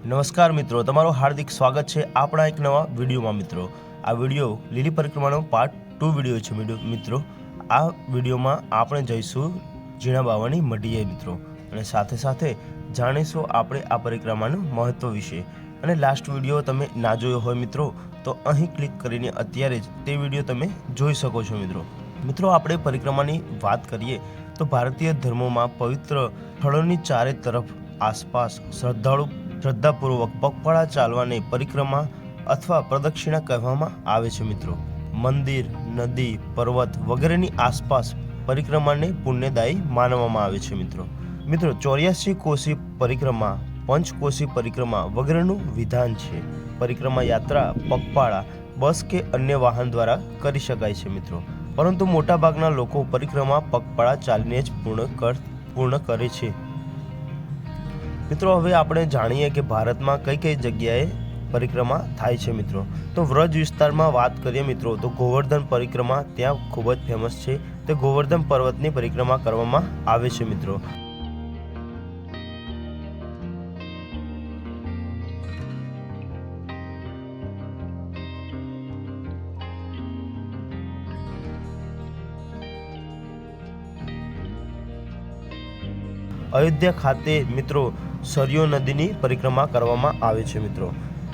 નમસ્કાર મિત્રો, તમારું હાર્દિક સ્વાગત છે આપણા એક નવા વિડીયોમાં મિત્રો। આ વિડીયો લીલી પરિક્રમાનો પાર્ટ 2 વિડીયો છે મિત્રો। આ વિડીયોમાં આપણે જઈશું જીણા બાવાની મઢીએ મિત્રો, અને સાથે સાથે જાણીશું આપણે આ પરિક્રમાનું મહત્વ વિશે। અને લાસ્ટ વિડીયો તમે ના જોયો હોય મિત્રો તો અહીં ક્લિક કરીને અત્યારે જ તે વિડીયો તમે જોઈ શકો છો મિત્રો। આપણે પરિક્રમાની વાત કરીએ તો ભારતીય ધર્મોમાં પવિત્ર સ્થળોની ચારે તરફ આસપાસ શ્રદ્ધાપૂર્વક પગપાળા ચાલવાને પરિક્રમા અથવા પ્રદક્ષિણા કહેવામાં આવે છે મિત્રો। મંદિર, નદી, પર્વત વગેરેની આસપાસ પરિક્રમાને પુણ્યદાયી માનવામાં આવે છે મિત્રો। 84 કોશી પરિક્રમા, પંચકોશી પરિક્રમા વગેરેનું વિધાન છે। પરિક્રમા યાત્રા પગપાળા, બસ કે અન્ય વાહન દ્વારા કરી શકાય છે મિત્રો, પરંતુ મોટાભાગના લોકો પરિક્રમા પગપાળા ચાલીને જ પૂર્ણ કરે છે મિત્રો। હવે આપણે જાણીએ કે ભારતમાં કઈ કઈ જગ્યાએ પરિક્રમા થાય છે મિત્રો। તો વ્રજ વિસ્તારમાં વાત કરીએ મિત્રો તો ગોવર્ધન પરિક્રમા ત્યાં ખૂબ જ ફેમસ છે। તે ગોવર્ધન પર્વતની પરિક્રમા કરવામાં આવે છે મિત્રો। અયોધ્યા ખાતે મિત્રો સરયુ નદીની પરિક્રમા કરવામાં આવે છે મિત્રો,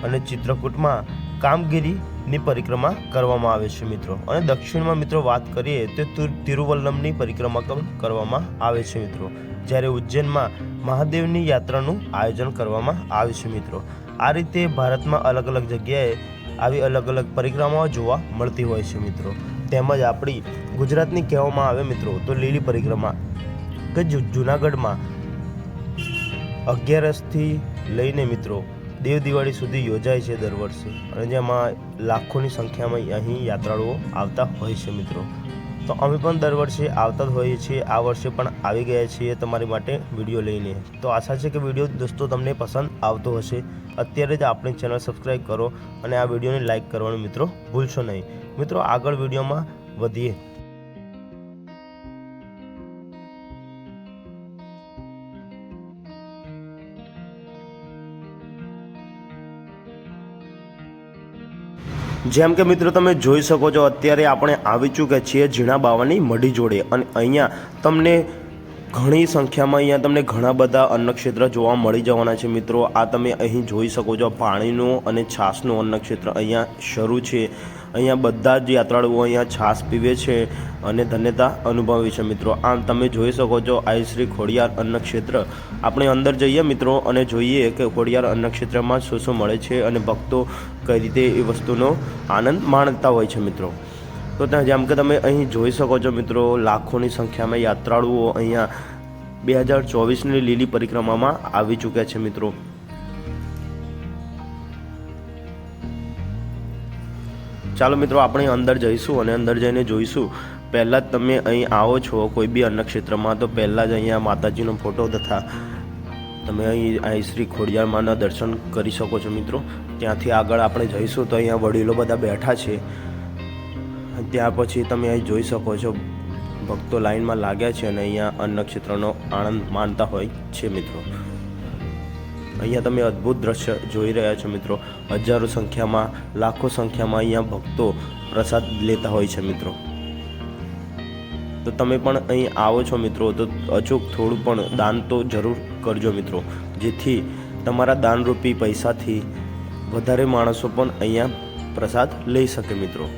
અને ચિત્રકૂટમાં કામગીરીની પરિક્રમા કરવામાં આવે છે મિત્રો। અને દક્ષિણમાં મિત્રો વાત કરીએ તો તિરુવલ્લમની પરિક્રમા કરવામાં આવે છે મિત્રો, જ્યારે ઉજ્જૈનમાં મહાદેવની યાત્રાનું આયોજન કરવામાં આવે છે મિત્રો। આ રીતે ભારતમાં અલગ અલગ જગ્યાએ આવી અલગ અલગ પરિક્રમાઓ જોવા મળતી હોય છે મિત્રો। તેમજ આપણી ગુજરાતની કહેવામાં આવે મિત્રો તો લીલી પરિક્રમા કે જૂનાગઢમાં 11થી લઈને મિત્રો દેવ દિવાળી સુધી યોજાય છે દર વર્ષે, અને જેમાં લાખોની સંખ્યામાં અહીં યાત્રાળુઓ આવતા હોય છે મિત્રો। તો અમે પણ દર વર્ષે આવતા જ હોઈએ છીએ। આ વર્ષે પણ આવી ગયા છીએ તમારી માટે વિડીયો લઈને। તો આશા છે કે વિડીયો દોસ્તો તમને પસંદ આવતો હશે। અત્યારે જ આપણી ચેનલ સબસ્ક્રાઈબ કરો અને આ વિડીયોને લાઈક કરવાનું મિત્રો ભૂલશો નહીં મિત્રો। આગળ વિડીયોમાં વધીએ। જેમ કે મિત્રો તમે જોઈ શકો છો, અત્યારે આપણે આવી ચૂક્યા છીએ જીણા બાવાની મઢી જોડે, અને અહીંયા તમને ઘણી સંખ્યામાં તમને ઘણા બધા અન્નક્ષેત્ર જોવા મળી જવાના છે મિત્રો। આ તમે અહીં જોઈ શકો છો, પાણીનું અને છાશનું અન્નક્ષેત્ર અહીંયા શરૂ છે। અહીંયા બધા જ યાત્રાળુઓ અહીંયા છાશ પીવે છે અને ધન્યતા અનુભવે છે મિત્રો। આમ તમે જોઈ શકો છો આ શ્રી ખોડિયાર અન્નક્ષેત્ર। આપણે અંદર જઈએ મિત્રો અને જોઈએ કે ખોડિયાર અન્નક્ષેત્રમાં શું શું મળે છે અને ભક્તો કઈ રીતે એ વસ્તુનો આનંદ માણતા હોય છે મિત્રો। તો ત્યાં જેમ કે તમે અહીં જોઈ શકો છો મિત્રો, લાખોની સંખ્યામાં યાત્રાળુઓ અહીંયા 2024ની લીલી પરિક્રમામાં આવી ચૂક્યા છે મિત્રો। ચાલો મિત્રો આપણે અંદર જઈશું અને અંદર જઈને જોઈશું। પહેલાં જ તમે અહીં આવો છો કોઈ બી અન્નક્ષેત્રમાં તો પહેલાં જ અહીંયા માતાજીનો ફોટો તથા તમે અહીં શ્રી ખોડિયાર માના દર્શન કરી શકો છો મિત્રો। ત્યાંથી આગળ આપણે જઈશું તો અહીંયા વડીલો બધા બેઠા છે। ત્યાર પછી તમે અહીં જોઈ શકો છો ભક્તો લાઈનમાં લાગ્યા છે અને અહીંયા અન્નક્ષેત્રનો આનંદ માણતા હોય છે મિત્રો। અહીંયા તમે અદ્ભુત દ્રશ્ય જોઈ રહ્યા છો મિત્રો। હજારો સંખ્યામાં, લાખો સંખ્યામાં અહીંયા ભક્તો પ્રસાદ લેતા હોય છે મિત્રો। તો તમે પણ અહીં આવો છો મિત્રો તો અચૂક થોડું પણ દાન તો જરૂર કરજો મિત્રો, જેથી તમારા દાનરૂપી પૈસાથી વધારે માણસો પણ અહીંયા પ્રસાદ લઈ શકે મિત્રો।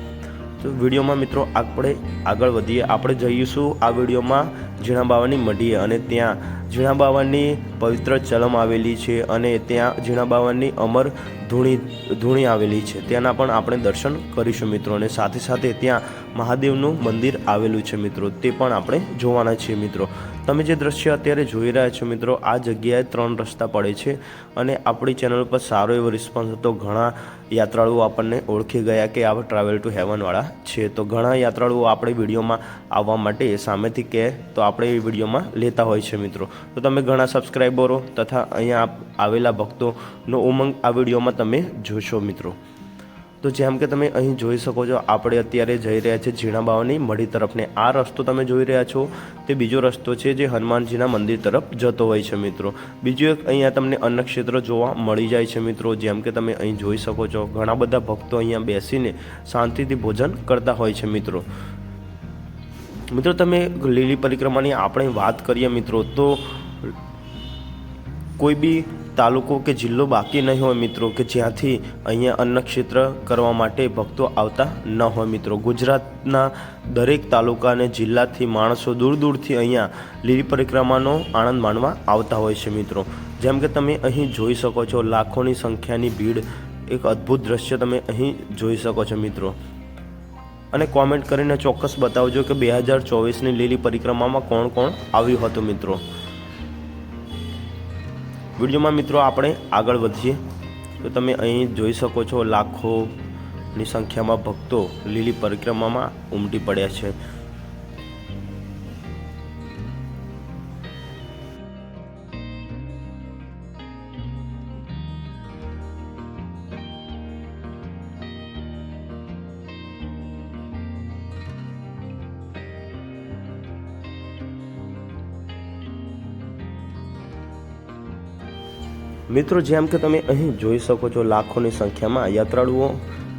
તો વિડીયોમાં મિત્રો આપણે આગળ વધીએ। આપણે જઈશું આ વિડીયોમાં જીણા બાવાની મઢીએ, અને ત્યાં જીણા બાવાની પવિત્ર ચલમ આવેલી છે, અને ત્યાં જીણા બાવાની અમર ધૂણી આવેલી છે, તેના પણ આપણે દર્શન કરીશું મિત્રો। અને સાથે સાથે ત્યાં મહાદેવનું મંદિર આવેલું છે મિત્રો, તે પણ આપણે જોવાના છીએ મિત્રો। તમે જે દ્રશ્ય અત્યારે જોઈ રહ્યા છો મિત્રો, આ જગ્યાએ 3 રસ્તા પડે છે, અને આપણી ચેનલ પર સારો એવો રિસ્પોન્સ હતો। ઘણા યાત્રાળુઓ આપણને ઓળખી ગયા કે આ ટ્રાવેલ ટુ હેવનવાળા છે। તો ઘણા યાત્રાળુઓ આપણે વિડીયોમાં આવવા માટે સામેથી કહે તો આપણે એ વિડીયોમાં લેતા હોય છે મિત્રો। તો તમે ઘણા સબસ્ક્રાઈબરો તથા અહીંયા આવેલા ભક્તોનો ઉમંગ આ વિડીયોમાં તમે જોશો મિત્રો। તો જેમ કે તમે અહીં જોઈ શકો છો, આપણે અત્યારે જઈ રહ્યા છીએ ઝીણા બાવાની મઢી તરફને. આ રસ્તો તમે જોઈ રહ્યા છો તે બીજો રસ્તો છે જે હનુમાનજીના મંદિર તરફ જતો હોય છે મિત્રો. બીજું એક અહીંયા તમને અન્નક્ષેત્ર જોવા મળી જાય છે મિત્રો. જેમ કે તમે અહીં જોઈ શકો છો, ઘણા બધા ભક્તો અહીંયા બેસીને શાંતિથી ભોજન કરતા હોય છે મિત્રો. મિત્રો તમે લીલી પરિક્રમાની આપણે વાત કરીએ મિત્રો, તો કોઈ બી તાલુકો કે જિલ્લો બાકી નહીં હોય મિત્રો કે જ્યાંથી અહીંયા અન્નક્ષેત્ર કરવા માટે ભક્તો આવતા ન હોય મિત્રો. ગુજરાતના દરેક તાલુકા અને જિલ્લાથી માણસો દૂર દૂરથી અહીંયા લીલી પરિક્રમાનો આનંદ માણવા આવતા હોય છે મિત્રો. જેમ કે તમે અહીં જોઈ શકો છો, લાખોની સંખ્યાની ભીડ, એક અદ્ભુત દ્રશ્ય તમે અહીં જોઈ શકો છો મિત્રો. અને કોમેન્ટ કરીને ચોક્કસ બતાવજો કે 2024ની લીલી પરિક્રમામાં કોણ કોણ આવ્યું હતું મિત્રો. વિડીયોમાં મિત્રો આપણે આગળ વધીએ તો તમે અહીં જોઈ શકો છો, લાખોની સંખ્યામાં ભક્તો લીલી પરિક્રમામાં ઉમટી પડ્યા છે. મિત્રો જેમ કે તમે અહીં જોઈ શકો છો, લાખોની સંખ્યામાં યાત્રાળુઓ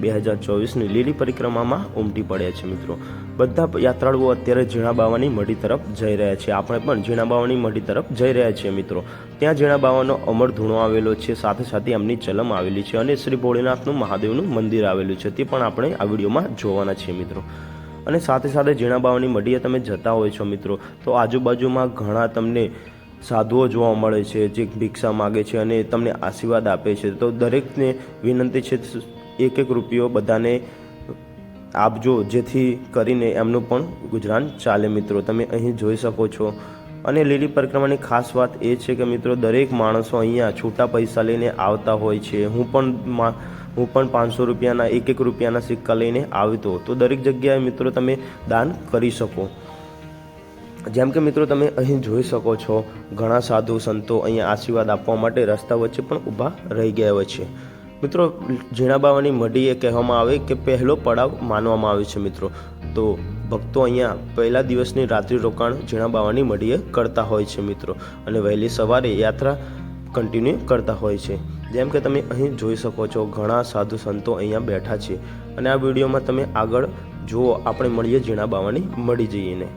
2024ની લીલી પરિક્રમામાં ઉમટી પડ્યા છે મિત્રો. બધા યાત્રાળુઓ અત્યારે ઝીણા બાવાની મઢી તરફ જઈ રહ્યા છે. આપણે પણ ઝીણા બાવાની મઢી તરફ જઈ રહ્યા છીએ મિત્રો. ત્યાં ઝીણા બાવાનો અમર ધૂણો આવેલો છે, સાથે સાથે એમની ચલમ આવેલી છે અને શ્રી ભોળેનાથનું મહાદેવનું મંદિર આવેલું છે. તે પણ આપણે આ વિડીયોમાં જોવાના છીએ મિત્રો. અને સાથે સાથે ઝીણા બાવાની મઢીએ તમે જતા હોય છો મિત્રો, તો આજુબાજુમાં ઘણા તમને સાધુઓ જોવા મળે છે જે ભિક્ષા માગે છે અને તમને આશીર્વાદ આપે છે. તો દરેકને વિનંતી છે, 1-1 રૂપિયો બધાને આપજો, જેથી કરીને એમનું પણ ગુજરાન ચાલે મિત્રો. તમે અહીં જોઈ શકો છો. અને લીલી પરિક્રમાની ખાસ વાત એ છે કે મિત્રો, દરેક માણસો અહીંયા છૂટા પૈસા લઈને આવતા હોય છે. હું પણ 500 રૂપિયાના 1-1 રૂપિયાના સિક્કા લઈને આવતો. તો દરેક જગ્યાએ મિત્રો તમે દાન કરી શકો. જેમ કે મિત્રો તમે અહીં જોઈ શકો છો, ઘણા સાધુ સંતો અહીંયા આશીર્વાદ આપવા માટે રસ્તા વચ્ચે પણ ઊભા રહી ગયા હોય છે મિત્રો. ઝીણા બાવાની મઢી એ કહેવામાં આવે કે પહેલો પડાવ માનવામાં આવે છે મિત્રો. તો ભક્તો અહીંયા પહેલા દિવસની રાત્રિ રોકાણ ઝીણા બાવાની મઢીએ કરતા હોય છે મિત્રો, અને વહેલી સવારે યાત્રા કન્ટિન્યુ કરતા હોય છે. જેમ કે તમે અહીં જોઈ શકો છો, ઘણા સાધુ સંતો અહીંયા બેઠા છે. અને આ વિડીયોમાં તમે આગળ જુઓ, આપણે મળીએ ઝીણા બાવાની મઢી જઈને.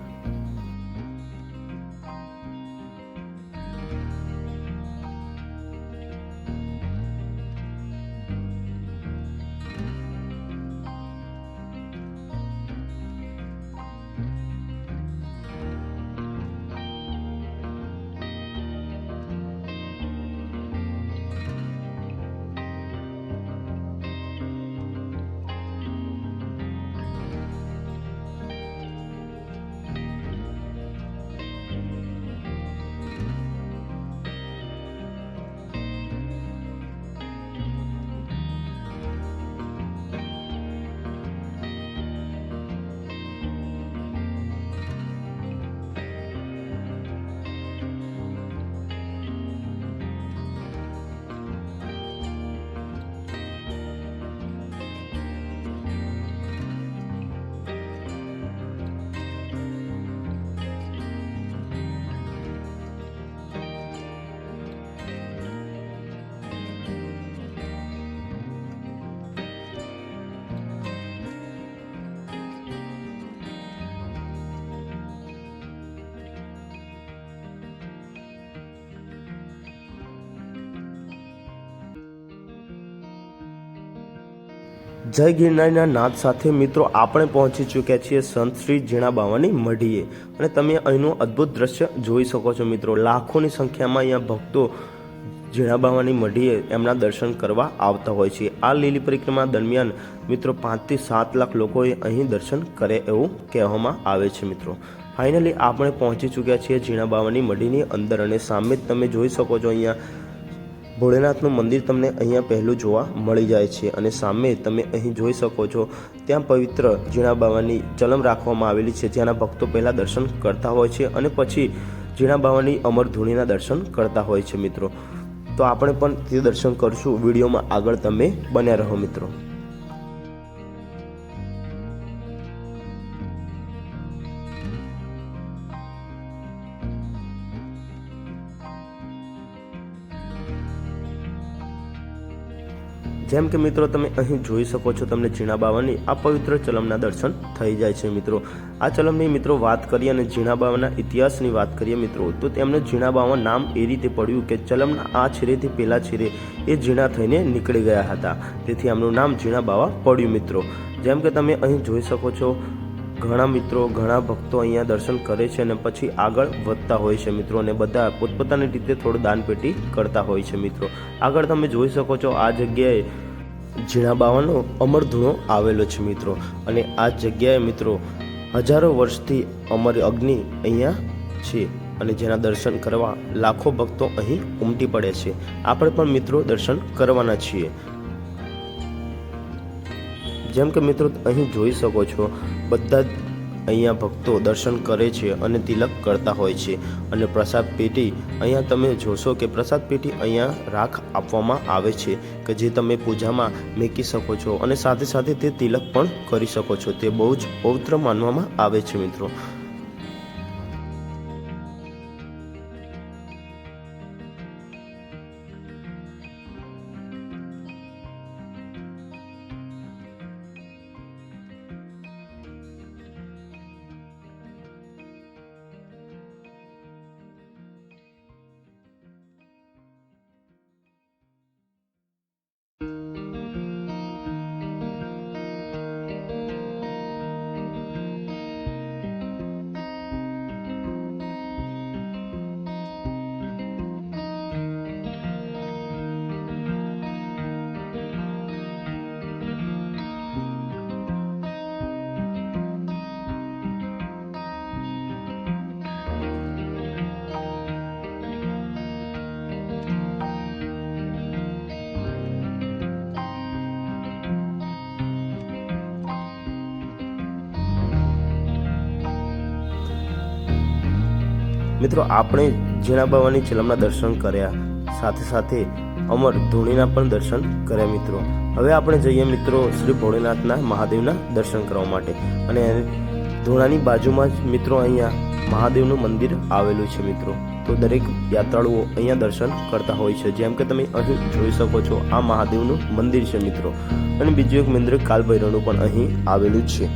જય ગિરનારીના નાદ સાથે મિત્રો આપણે પહોંચી ચૂક્યા છીએ સંત શ્રી ઝીણા બાવાની મઢીએ. અને તમે અહીંનું અદ્ભુત દ્રશ્ય જોઈ શકો છો મિત્રો. લાખોની સંખ્યામાં અહીંયા ભક્તો ઝીણા બાવાની મઢીએ એમના દર્શન કરવા આવતા હોય છે. આ લીલી પરિક્રમા દરમિયાન મિત્રો 5 થી 7 લાખ લોકોએ અહીં દર્શન કરે એવું કહેવામાં આવે છે મિત્રો. ફાઇનલી આપણે પહોંચી ચૂક્યા છીએ ઝીણા બાવાની મઢીની અંદર, અને સામે જ તમે જોઈ શકો છો અહીંયા ભોળેનાથનું મંદિર તમને અહીંયા પહેલું જોવા મળી જાય છે. અને સામે તમે અહીં જોઈ શકો છો ત્યાં પવિત્ર ઝીણા બાવાની ચલમ રાખવામાં આવેલી છે, જેના ભક્તો પહેલાં દર્શન કરતા હોય છે અને પછી ઝીણા બાવાની અમરધૂણીના દર્શન કરતા હોય છે મિત્રો. તો આપણે પણ તે દર્શન કરશું. વિડીયોમાં આગળ તમે બન્યા રહો મિત્રો. જેમ કે મિત્રો તમે અહીં જોઈ શકો છો, તમને ઝીણા બાવાની આ પવિત્ર ચલમના દર્શન થઈ જાય છે મિત્રો. આ ચલમની મિત્રો વાત કરીએ અને ઝીણા બાવાના ઇતિહાસની વાત કરીએ મિત્રો, તો તેમને ઝીણા બાવા નામ એ રીતે પડ્યું કે ચલમના આ છેરેથી પેલા છેરે એ ઝીણા થઈને નીકળી ગયા હતા, તેથી એમનું નામ ઝીણા બાવા પડ્યું મિત્રો. જેમ કે તમે અહીં જોઈ શકો છો, ઘણા મિત્રો ઘણા ભક્તો અહીંયા દર્શન કરે છે અને પછી આગળ વધતા હોય છે મિત્રો, અને બધા પોતપોતાની રીતે થોડું દાનપેટી કરતા હોય છે મિત્રો. આગળ તમે જોઈ શકો છો, આ જગ્યાએ ઝીણા બાવાનો અમર ધૂણો આવેલો છે મિત્રો, અને આ જગ્યાએ મિત્રો હજારો વર્ષથી અમર અગ્નિ અહીંયા છે, અને જેના દર્શન કરવા લાખો ભક્તો અહીં ઉમટી પડે છે. આપણે પણ મિત્રો દર્શન કરવાના છીએ. જેમ કે મિત્રો અહીં જોઈ શકો છો, બધા જ અહીંયા ભક્તો દર્શન કરે છે અને તિલક કરતા હોય છે. અને પ્રસાદ પેટી અહીંયા તમે જોશો કે પ્રસાદ પેટી અહીંયા રાખ આપવામાં આવે છે કે જે તમે પૂજામાં મૂકી શકો છો, અને સાથે સાથે તે તિલક પણ કરી શકો છો. તે બહુ જ પવિત્ર માનવામાં આવે છે મિત્રો. મિત્રો આપણે ઝીણા બાવાની ચલમના દર્શન કર્યા, સાથે સાથે અમર ધૂણીના પણ દર્શન કર્યા મિત્રો. હવે આપણે જઈએ મિત્રો શ્રી ભોળેનાથના મહાદેવના દર્શન કરવા માટે, અને ધૂણાની બાજુમાં જ મિત્રો અહીંયા મહાદેવનું મંદિર આવેલું છે મિત્રો. તો દરેક યાત્રાળુઓ અહીંયા દર્શન કરતા હોય છે. જેમ કે તમે અહીં જોઈ શકો છો, આ મહાદેવનું મંદિર છે મિત્રો, અને બીજું એક મંદિર કાલભૈરવનું પણ અહીં આવેલું છે.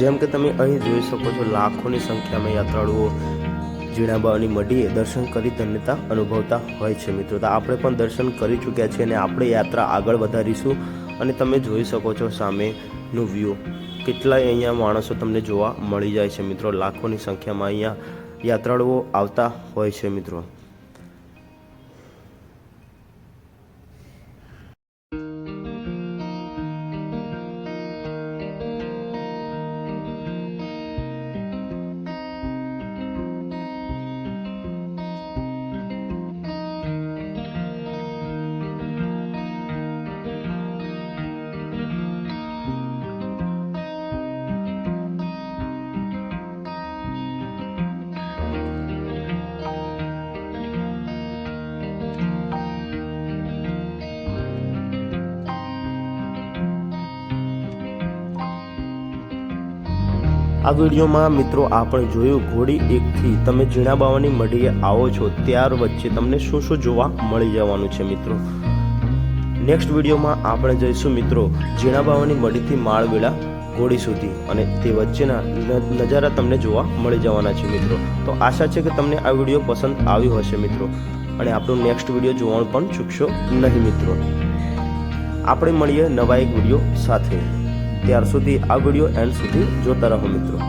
જેમ કે તમે અહીં જોઈ શકો છો, લાખોની સંખ્યામાં યાત્રાળુઓ ઝીણા બાવાની મઢીએ દર્શન કરી ધન્યતા અનુભવતા હોય છે મિત્રો. તો આપણે પણ દર્શન કરી ચૂક્યા છીએ અને આપણે યાત્રા આગળ વધારીશું. અને તમે જોઈ શકો છો સામેનું વ્યૂ, કેટલાય અહીંયા માણસો તમને જોવા મળી જાય છે મિત્રો. લાખોની સંખ્યામાં અહીંયા યાત્રાળુઓ આવતા હોય છે મિત્રો. આ વિડીયોમાં મિત્રો આપણે જોયું ઘોડી 1 થી તમે ઝીણા બાવાની મઢીએ આવો છો ત્યાર વચ્ચે તમને શું શું જોવા મળી જવાનું છે મિત્રો. નેક્સ્ટ વિડીયોમાં આપણે જઈશું મિત્રો ઝીણા બાવાની મઢીથી માળવેલા ઘોડી સુધી, અને તે વચ્ચેના નજારા તમને જોવા મળી જવાના છે મિત્રો. તો આશા છે કે તમને આ વિડીયો પસંદ આવ્યો હશે મિત્રો, અને આપણું નેક્સ્ટ વિડીયો જોવાનું પણ ચૂકશો નહીં મિત્રો. આપણે મળીએ નવા એક વિડીયો સાથે. ત્યાર સુધી આ વિડીયો એન્ડ સુધી જોતા રહો મિત્રો.